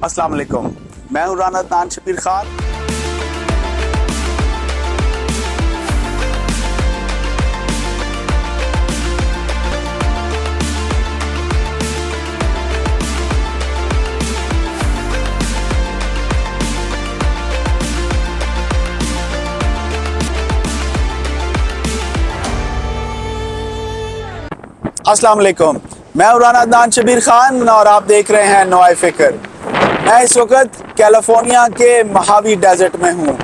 السلام علیکم، میں ہوں رانا عدنان شبیر خان۔ السلام علیکم، میں ہوں رانا عدنان شبیر خان اور آپ دیکھ رہے ہیں نوائے فکر۔ میں اس وقت کیلیفورنیا کے مہاوی ڈیزرٹ میں ہوں۔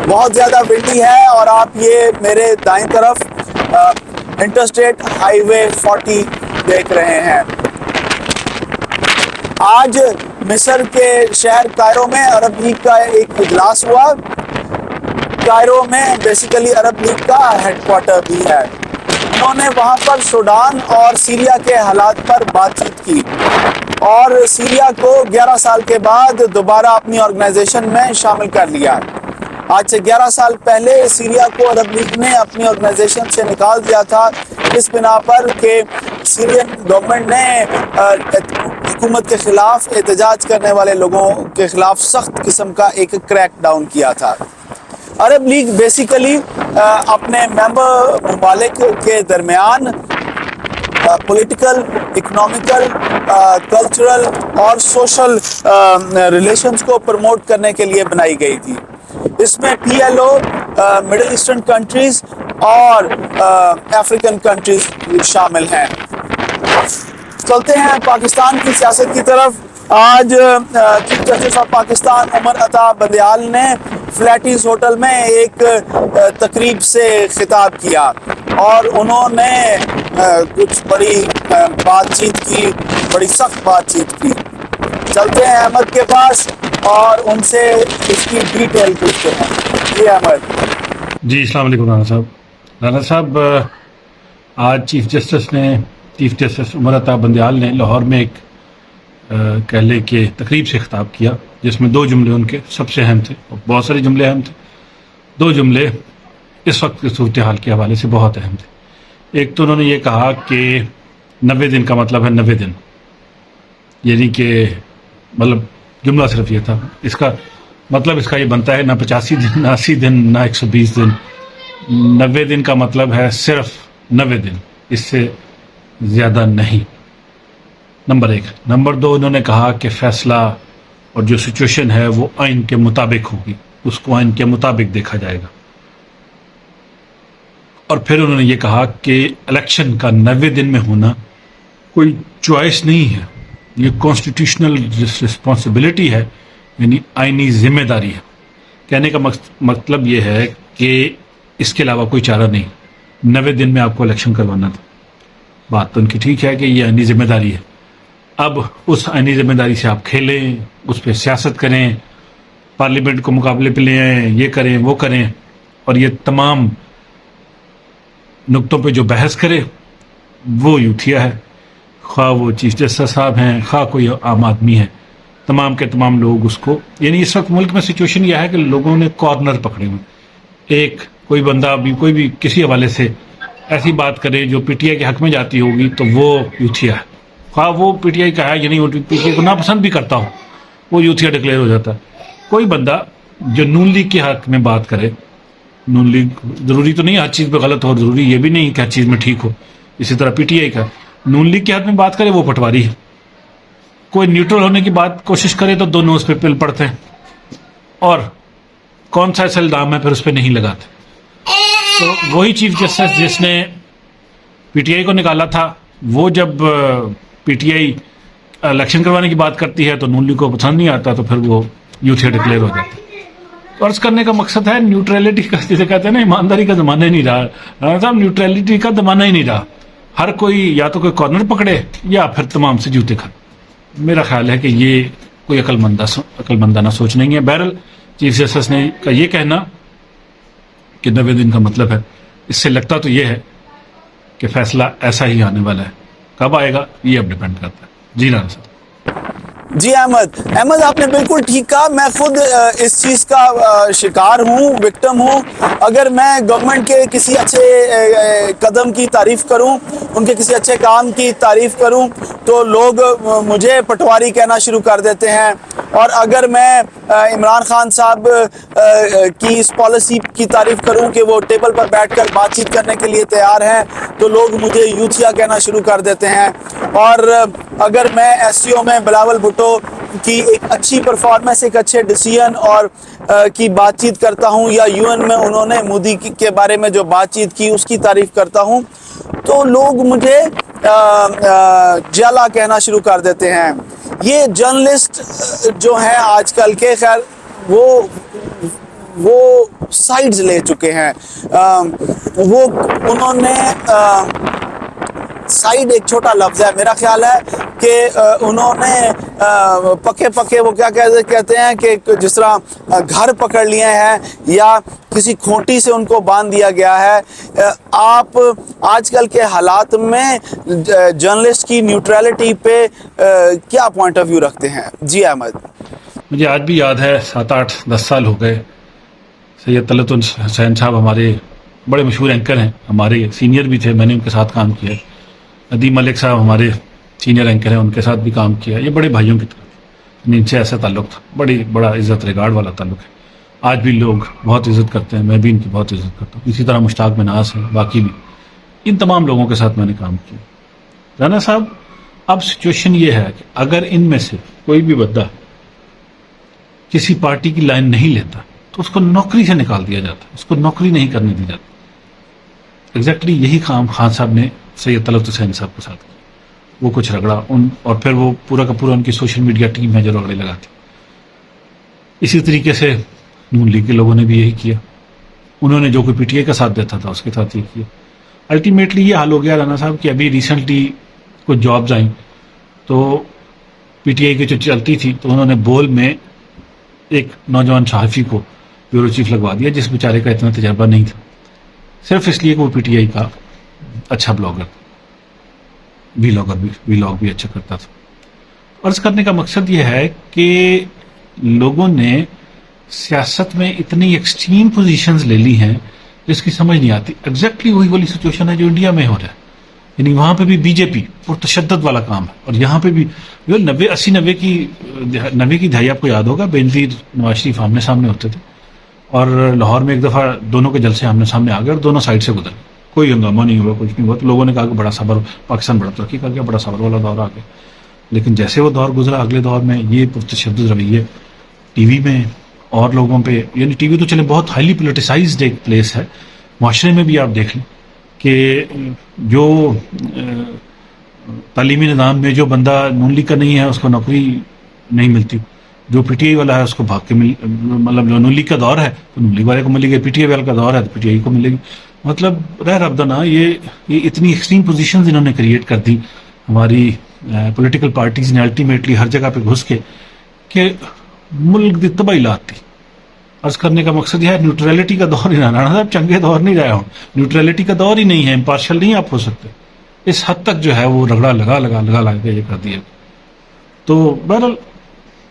بہت زیادہ ونڈی ہے اور آپ یہ میرے دائیں طرف انٹرسٹیٹ ہائی وے 40 دیکھ رہے ہیں۔ آج مصر کے شہر کائرو میں عرب لیگ کا ایک اجلاس ہوا۔ کائرو میں بیسیکلی عرب لیگ کا ہیڈ کوارٹر بھی ہے۔ انہوں نے وہاں پر سوڈان اور سیریا کے حالات پر بات چیت کی اور سیریا کو 11 سال کے بعد دوبارہ اپنی آرگنائزیشن میں شامل کر لیا۔ آج سے 11 سال پہلے سیریا کو عرب لیگ نے اپنی آرگنائزیشن سے نکال دیا تھا اس بنا پر کہ سیرین گورنمنٹ نے حکومت کے خلاف احتجاج کرنے والے لوگوں کے خلاف سخت قسم کا ایک کریک ڈاؤن کیا تھا۔ عرب لیگ بیسیکلی اپنے ممبر ممالک کے درمیان پولیٹیکل، اکنامیکل، کلچرل اور سوشل ریلیشنز کو پروموٹ کرنے کے لیے بنائی گئی تھی۔ اس میں PLO مڈل ایسٹرن کنٹریز اور افریقن کنٹریز شامل ہیں۔ چلتے ہیں پاکستان کی سیاست کی طرف۔ آج chief justice of Pakistan Umar Ata Bandial نے فلیٹیز ہوٹل میں ایک تقریب سے خطاب کیا اور انہوں نے کچھ بڑی بات چیت کی، بڑی سخت بات چیت کی۔ چلتے ہیں احمد کے پاس اور ان سے اس کی ڈیٹیل پوچھتے ہیں۔ جی احمد۔ جی السلام علیکم رانا صاحب۔ رانا صاحب، آج چیف جسٹس عمر عطا بندیال نے لاہور میں ایک کہہ لیں کہ تقریب سے خطاب کیا جس میں 2 جملے ان کے سب سے اہم تھے، اور بہت سارے جملے اہم تھے۔ 2 جملے اس وقت کی صورتحال کے حوالے سے بہت اہم تھے۔ ایک تو انہوں نے یہ کہا کہ 90 دن کا مطلب ہے 90 دن، یعنی کہ مطلب جملہ صرف یہ تھا، اس کا مطلب اس کا یہ بنتا ہے نہ 85 دن، نہ 80 دن، نہ 120 دن۔ 90 دن کا مطلب ہے صرف 90 دن، اس سے زیادہ نہیں۔ نمبر 1۔ نمبر 2، انہوں نے کہا کہ فیصلہ اور جو سچویشن ہے وہ آئین کے مطابق ہوگی، اس کو آئین کے مطابق دیکھا جائے گا۔ اور پھر انہوں نے یہ کہا کہ الیکشن کا 90 دن میں ہونا کوئی چوائس نہیں ہے، یہ کانسٹیٹیوشنل رسپانسبلٹی ہے، یعنی آئینی ذمہ داری ہے۔ کہنے کا مطلب یہ ہے کہ اس کے علاوہ کوئی چارہ نہیں، 90 دن میں آپ کو الیکشن کروانا تھا۔ بات تو ان کی ٹھیک ہے کہ یہ آئینی ذمہ داری ہے، اب اس آئینی ذمہ داری سے آپ کھیلیں، اس پہ سیاست کریں، پارلیمنٹ کو مقابلے پہ لے آئیں، یہ کریں وہ کریں، اور یہ تمام نقطوں پہ جو بحث کرے وہ یوتھیا ہے، خواہ وہ چیف جسٹس صاحب ہیں، خواہ کوئی عام آدمی ہے، تمام کے تمام لوگ اس کو، یعنی اس وقت ملک میں سچویشن یہ ہے کہ لوگوں نے کارنر پکڑے ہوئے۔ ایک کوئی بندہ بھی کوئی بھی کسی حوالے سے ایسی بات کرے جو PTI کے حق میں جاتی ہوگی تو وہ یوتھیا ہے، خواہ وہ PTI کا ہے یعنی وہ PTI کو ناپسند بھی کرتا ہو، وہ یوتھیا ڈکلیئر ہو جاتا ہے۔ کوئی بندہ جو نون لیگ کے حق میں بات کرے، نون لیگ ضروری تو نہیں ہر چیز پہ غلط ہو، ضروری یہ بھی نہیں کہ ہر چیز میں ٹھیک ہو، اسی طرح PTI کا نون لیگ کے حق میں بات کرے وہ پٹواری ہے۔ کوئی نیوٹرل ہونے کی بات کوشش کرے تو 2 نوز پہ پل پڑتے ہیں، اور کون سا ایسا الزام ہے پھر اس پہ نہیں لگاتے۔ تو وہی چیف جسٹس جس نے PTI کو نکالا تھا، وہ جب PTI الیکشن کروانے کی بات کرتی ہے تو نون لیگ کو پسند نہیں آتا، تو پھر وہ یوتھیا ڈکلیئر ہو جاتا ہے۔ عرض کرنے کا مقصد ہے نیوٹریلٹی کا، جسے کہتے ہیں نا ایمانداری کا زمانہ ہی نہیں رہا رانا صاحب، نیوٹریلٹی کا زمانہ ہی نہیں رہا۔ ہر کوئی یا تو کوئی کارنر پکڑے یا پھر تمام سے جوتے کھائے۔ میرا خیال ہے کہ یہ کوئی عقل مندانہ سوچ نہیں ہے۔ بہرحال چیف جسٹس نے کا یہ کہنا کہ 90 دن کا مطلب ہے، اس سے لگتا تو یہ ہے کہ فیصلہ ایسا ہی آنے والا ہے، کب آئے گا یہ اب ڈیپینڈ کرتا ہے۔ جی رانا صاحب۔ جی احمد آپ نے بالکل ٹھیک کہا. میں خود اس چیز کا شکار ہوں, وکٹم ہوں. اگر میں گورنمنٹ کے کسی اچھے قدم کی تعریف کروں, ان کے کسی اچھے کام کی تعریف کروں, تو لوگ مجھے پٹواری کہنا شروع کر دیتے ہیں. اور اگر میں عمران خان صاحب کی اس پالیسی کی تعریف کروں کہ وہ ٹیبل پر بیٹھ کر بات چیت کرنے کے لیے تیار ہیں, تو لوگ مجھے یوتھیا کہنا شروع کر دیتے ہیں. اور اگر میں ایس سی او میں بلاول بھٹو کی ایک اچھی پرفارمنس, ایک اچھے ڈیسیژن اور کی بات چیت کرتا ہوں, یا یو این میں انہوں نے مودی کے بارے میں جو بات چیت کی اس کی تعریف کرتا ہوں, تو لوگ مجھے جالا کہنا شروع کر دیتے ہیں. یہ جرنلسٹ جو ہیں آج کل کے, خیر وہ سائیڈز لے چکے ہیں. وہ انہوں نے سائیڈ ایک چھوٹا لفظ ہے, میرا خیال ہے کہ انہوں نے پکے وہ کیا کہتے ہیں کہ جس طرح گھر پکڑ لیے ہیں یا کسی کھوٹی سے ان کو باندھ دیا گیا ہے. آپ آج کل کے حالات میں جرنلسٹ کی نیوٹرلٹی پہ کیا پوائنٹ آف ویو رکھتے ہیں؟ جی احمد. مجھے آج بھی یاد ہے 7, 8, 10 سال ہو گئے. سید طلعت حسین صاحب ہمارے بڑے مشہور اینکر ہیں, ہمارے سینئر بھی تھے, میں نے ان کے ساتھ کام کیا. ندیم ملک صاحب ہمارے سینئر اینکر ہیں, ان کے ساتھ بھی کام کیا. یہ بڑے بھائیوں کی طرح ان سے ایسا تعلق تھا, بڑا عزت ریگارڈ والا تعلق ہے. آج بھی لوگ بہت عزت کرتے ہیں, میں بھی ان کی بہت عزت کرتا ہوں. اسی طرح مشتاق مناس ہیں, باقی بھی ان تمام لوگوں کے ساتھ میں نے کام کیا. رانا صاحب, اب سچویشن یہ ہے کہ اگر ان میں سے کوئی بھی بندہ کسی پارٹی کی لائن نہیں لیتا تو اس کو نوکری سے نکال دیا جاتا, اس کو نوکری نہیں کرنے دی جاتی. ایگزیکٹلی یہی کام خان صاحب نے سید طلعت حسین صاحب کے ساتھ کیا. وہ کچھ رگڑا اور پھر وہ پورا کا پورا ان کی سوشل میڈیا ٹیم ہے جو رگڑے لگاتی. اسی طریقے سے نون لیگ کے لوگوں نے بھی یہی کیا. انہوں نے جو کوئی پی ٹی آئی کا ساتھ دیتا تھا اس کے ساتھ یہ کیا. الٹیمیٹلی یہ حال ہو گیا رانا صاحب کہ ابھی ریسنٹلی کچھ جابز آئیں تو پی ٹی آئی کی جو چلتی تھی تو انہوں نے بول میں ایک نوجوان صحافی کو بیورو چیف لگوا دیا جس بیچارے کا اتنا تجربہ نہیں تھا, صرف اس لیے کہ وہ پی ٹی آئی کا اچھا بلاگر, وی لاگ بھی اچھا کرتا تھا. عرض کرنے کا مقصد یہ ہے کہ لوگوں نے سیاست میں اتنی ایکسٹریم پوزیشنز لے لی ہیں جس کی سمجھ نہیں آتی. ایگزیکٹلی وہی والی سچویشن ہے جو انڈیا میں ہو رہا ہے. یعنی وہاں پہ بھی بی جے پی پرتشدد والا کام ہے, اور یہاں پہ بھی 90 کی دہائی آپ کو یاد ہوگا, بینظیر نواز شریف آمنے سامنے ہوتے تھے, اور لاہور میں ایک دفعہ دونوں کے جلسے آمنے سامنے آ گئے اور دونوں سائڈ سے گزر گئے, کوئی ہنگامہ نہیں ہوا, کچھ نہیں ہوا. تو لوگوں نے کہا کہ بڑا صبر, پاکستان بڑا ترقی کر گیا, بڑا صبر والا دور آ گیا. لیکن جیسے وہ دور گزرا, اگلے دور میں یہ پرتشدد رویے ٹی وی میں اور لوگوں پہ, یعنی ٹی وی تو چلے بہت ہائیلی پولیٹیسائزڈ ایک پلیس ہے, معاشرے میں بھی آپ دیکھ لیں کہ جو تعلیمی نظام میں جو بندہ نون لیگ کا نہیں ہے اس کو نوکری نہیں ملتی, جو پی ٹی آئی والا ہے اس کو بھاگ کے مطلب جو نون لیگ کا دور ہے تو نون لیگ والے کو ملے گی, پی ٹی آئی والے کا دور ہے تو پی ٹی آئی کو ملے گی. مطلب ربدنا یہ اتنی ایکسٹریم پوزیشنز انہوں نے کریٹ کر دی ہماری پولیٹیکل پارٹیز نے الٹیمیٹلی ہر جگہ پہ گھس کے کہ ملک دی تباہی لاتی. عرض کرنے کا مقصد یہ ہے نیوٹرلٹی کا دور ہی نہ, رانا صاحب چنگے دور نہیں رہے ہوں, نیوٹرلٹی کا دور ہی نہیں ہے, امپارشل نہیں آپ ہو سکتے. اس حد تک جو ہے وہ رگڑا لگا کے یہ کر دیا. تو بہرحال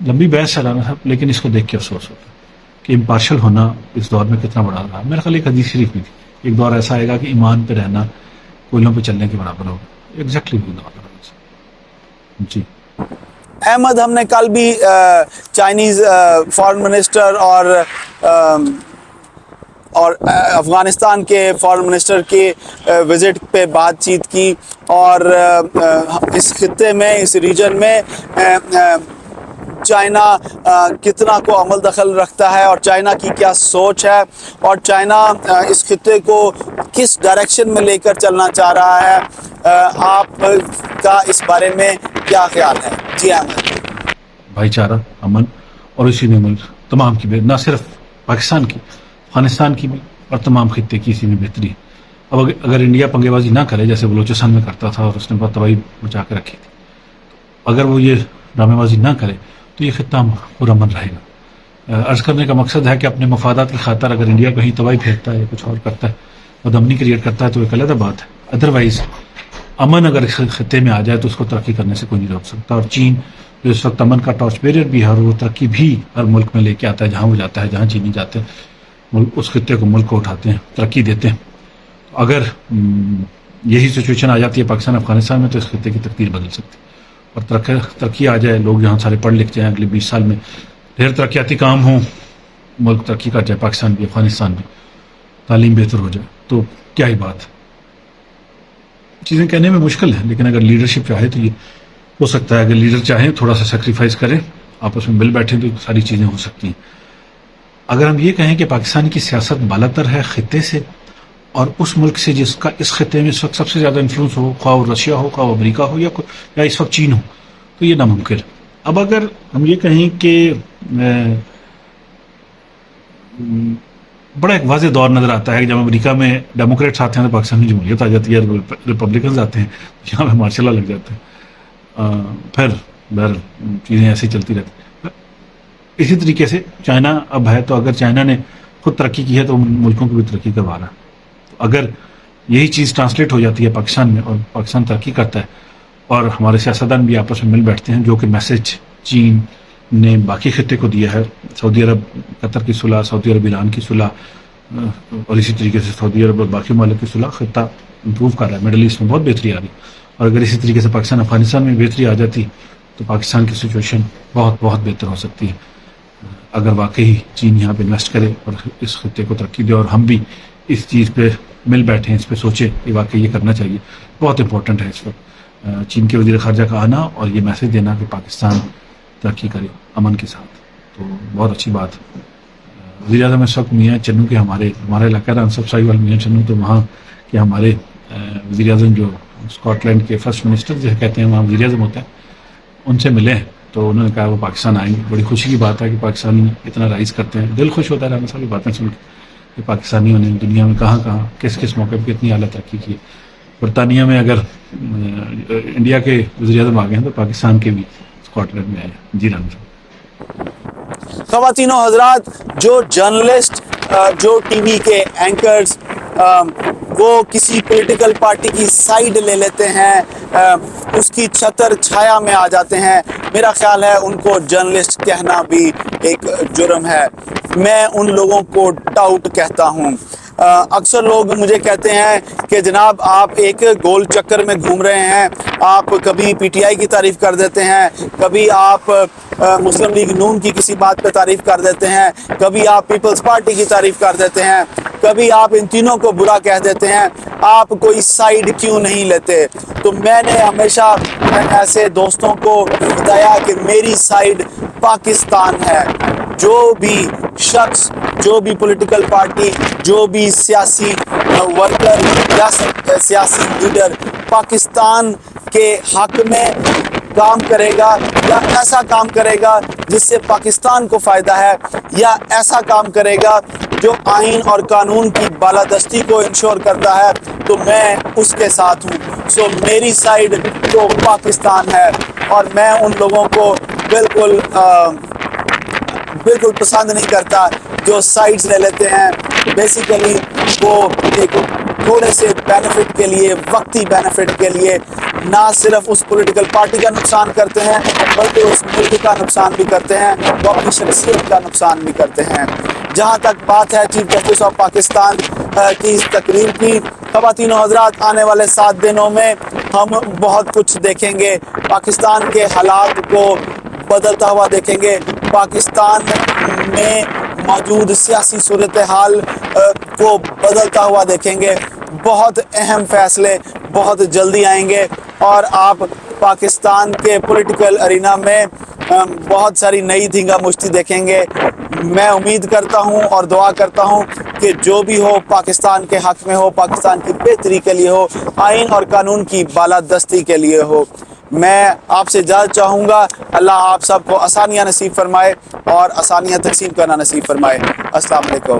لمبی بحث ہے رانا صاحب, لیکن اس کو دیکھ کے افسوس ہوتا ہے کہ امپارشل ہونا اس دور میں کتنا بڑا رہا. میرا خیال ایک حدیث شریف بھی تھی, ایک دور ایسا آئے گا کہ ایمان پہ رہنا کوئلوں پہ چلنے کے برابر ہوگا. ایگزیکٹلی وہی دور ہے. جی احمد, ہم نے کل بھی چائنیز فارن منسٹر اور افغانستان کے فارن منسٹر کے وزٹ پہ بات چیت کی, اور اس خطے میں, اس ریجن میں چائنا کتنا کو عمل دخل رکھتا ہے اور چائنا کی کیا سوچ ہے, اور چائنا اس خطے کو کس ڈائریکشن میں لے کر چلنا چاہ رہا ہے. آپ کا اس بارے میں کیا خیال ہے؟ جی احمد. بھائی چارہ, امن اور اسی میں ملک تمام کی, نہ صرف پاکستان کی, افغانستان کی بھی, اور تمام خطے کی اسی میں بہتری ہے. اب اگر انڈیا پنگے بازی نہ کرے جیسے بلوچستان میں کرتا تھا اور اس نے بہت تباہی مچا کے رکھی تھی, اگر وہ یہ ڈرامے بازی نہ کرے تو یہ خطہ پرامن رہے گا. عرض کرنے کا مقصد ہے کہ اپنے مفادات کی خاطر اگر انڈیا کہیں تباہی پھیرتا ہے یا کچھ اور کرتا ہے, بدامنی کریٹ کرتا ہے, تو ایک علیحدہ بات ہے. ادروائز امن اگر اس خطے میں آ جائے تو اس کو ترقی کرنے سے کوئی نہیں روک سکتا. اور چین جو اس وقت امن کا ٹارچ بیرر بھی ہے اور وہ ترقی بھی ہر ملک میں لے کے آتا ہے جہاں وہ جاتا ہے, جہاں چینی جاتے ہیں اس خطے کو, ملک کو اٹھاتے ہیں, ترقی دیتے ہیں. اگر یہی سچویشن آ جاتی ہے پاکستان افغانستان میں تو اس خطے کی تقدیر بدل سکتی ہے اور ترقی آ جائے, لوگ یہاں سارے پڑھ لکھ جائیں, اگلے 20 سال میں ڈھیر ترقیاتی کام ہوں, ملک ترقی کر جائے, پاکستان بھی افغانستان بھی, تعلیم بہتر ہو جائے, تو کیا ہی بات. چیزیں کہنے میں مشکل ہے لیکن اگر لیڈرشپ چاہے تو یہ ہو سکتا ہے. اگر لیڈر چاہیں تھوڑا سا سیکریفائس کریں, آپس میں مل بیٹھیں تو ساری چیزیں ہو سکتی ہیں. اگر ہم یہ کہیں کہ پاکستان کی سیاست بالاتر ہے خطے سے اور اس ملک سے جس کا اس خطے میں اس وقت سب سے زیادہ انفلوئنس ہو, خواہ وہ رشیا ہو, خواہ وہ امریکہ ہو یا اس وقت چین ہو, تو یہ ناممکن. اب اگر ہم یہ کہیں کہ بڑا ایک واضح دور نظر آتا ہے کہ جب امریکہ میں ڈیموکریٹس آتے ہیں تو پاکستان میں جمہوریت آ جاتی ہے, ریپبلکنز آتے ہیں یہاں پہ مارشل لا لگ جاتے ہیں, پھر بہر چیزیں ایسے چلتی رہتی ہیں. اسی طریقے سے چائنا اب ہے, تو اگر چائنا نے خود ترقی کی ہے تو ان ملکوں کو بھی ترقی کروا رہا ہے. تو اگر یہی چیز ٹرانسلیٹ ہو جاتی ہے پاکستان میں اور پاکستان ترقی کرتا ہے اور ہمارے سیاستدان بھی آپس میں مل بیٹھتے ہیں, جو کہ میسج چین نے باقی خطے کو دیا ہے, سعودی عرب قطر کی صلح, سعودی عرب ایران کی صلح, اور اسی طریقے سے سعودی عرب اور باقی ممالک کی صلح, خطہ امپروو کر رہا ہے, مڈل ایسٹ میں بہت بہتری آ رہی. اور اگر اسی طریقے سے پاکستان افغانستان میں بہتری آ جاتی تو پاکستان کی سچویشن بہت بہت بہتر ہو سکتی ہے اگر واقعی چین یہاں پہ انویسٹ کرے اور اس خطے کو ترقی دے, اور ہم بھی اس چیز پہ مل بیٹھیں, اس پہ سوچیں کہ واقعی یہ کرنا چاہیے. بہت امپورٹنٹ ہے اس وقت چین کے وزیر خارجہ کا آنا اور یہ میسج دینا کہ پاکستان ترقی کرے امن کے ساتھ, تو بہت اچھی بات. وزیر اعظم اس وقت میاں چنو کے ہمارا علاقہ ران سب سائی والے میاں چنو, تو وہاں کے ہمارے وزیر اعظم جو اسکاٹ لینڈ کے فرسٹ منسٹر جسے کہتے ہیں وہاں وزیر اعظم ہوتا ہے, ان سے ملے تو انہوں نے کہا وہ پاکستان آئیں گے. بڑی خوشی کی بات ہے کہ پاکستانی اتنا رائز کرتے ہیں, دل خوش ہوتا ہے ہمیں ساری باتیں سن کے کہ پاکستانیوں نے دنیا میں کہاں کہاں کس کس موقع پہ کتنی اعلیٰ ترقی کی. برطانیہ میں اگر انڈیا کے وزیر اعظم آ گئے ہیں تو پاکستان کے بھی اسکاٹ لینڈ میں آئے. جی رام صاحب. خواتین و حضرات, جو جرنلسٹ, جو ٹی وی کے اینکرز وہ کسی پولیٹیکل پارٹی کی سائیڈ لے لیتے ہیں, اس کی چھتر چھایا میں آ جاتے ہیں, میرا خیال ہے ان کو جرنلسٹ کہنا بھی ایک جرم ہے. میں ان لوگوں کو ٹاؤٹ کہتا ہوں. اکثر لوگ مجھے کہتے ہیں کہ جناب آپ ایک گول چکر میں گھوم رہے ہیں, آپ کبھی پی ٹی آئی کی تعریف کر دیتے ہیں, کبھی آپ مسلم لیگ نون کی کسی بات پہ تعریف کر دیتے ہیں, کبھی آپ پیپلز پارٹی کی تعریف کر دیتے ہیں, کبھی آپ ان تینوں کو برا کہہ دیتے ہیں, آپ کوئی سائیڈ کیوں نہیں لیتے؟ تو میں نے ہمیشہ ایسے دوستوں کو بتایا کہ میری سائیڈ پاکستان ہے. جو بھی شخص, جو بھی پولیٹیکل پارٹی, جو بھی سیاسی ورکر یا سیاسی لیڈر پاکستان کے حق میں کام کرے گا یا ایسا کام کرے گا جس سے پاکستان کو فائدہ ہے, یا ایسا کام کرے گا جو آئین اور قانون کی بالادستی کو انشور کرتا ہے, تو میں اس کے ساتھ ہوں. سو میری سائیڈ تو پاکستان ہے, اور میں ان لوگوں کو بالکل پسند نہیں کرتا جو سائیڈز لے لیتے ہیں. بیسیکلی وہ ایک تھوڑے سے بینیفٹ کے لیے, وقتی بینیفٹ کے لیے نہ صرف اس پولیٹیکل پارٹی کا نقصان کرتے ہیں بلکہ اس ملک کا نقصان بھی کرتے ہیں, وہ اپنی شخصیت کا نقصان بھی کرتے ہیں. جہاں تک بات ہے چیف جسٹس آف پاکستان کی اس تقریر کی, خواتین و حضرات آنے والے 7 دنوں میں ہم بہت کچھ دیکھیں گے. پاکستان کے حالات کو بدلتا ہوا دیکھیں گے, پاکستان میں موجود سیاسی صورتحال کو بدلتا ہوا دیکھیں گے. بہت اہم فیصلے بہت جلدی آئیں گے اور آپ پاکستان کے پولیٹیکل ارینا میں بہت ساری نئی دھینگا مشتی دیکھیں گے. میں امید کرتا ہوں اور دعا کرتا ہوں کہ جو بھی ہو پاکستان کے حق میں ہو, پاکستان کی بہتری کے لیے ہو, آئین اور قانون کی بالادستی کے لیے ہو. میں آپ سے اجازت چاہوں گا. اللہ آپ سب کو آسانیاں نصیب فرمائے اور آسانیاں تقسیم کرنا نصیب فرمائے. السلام علیکم.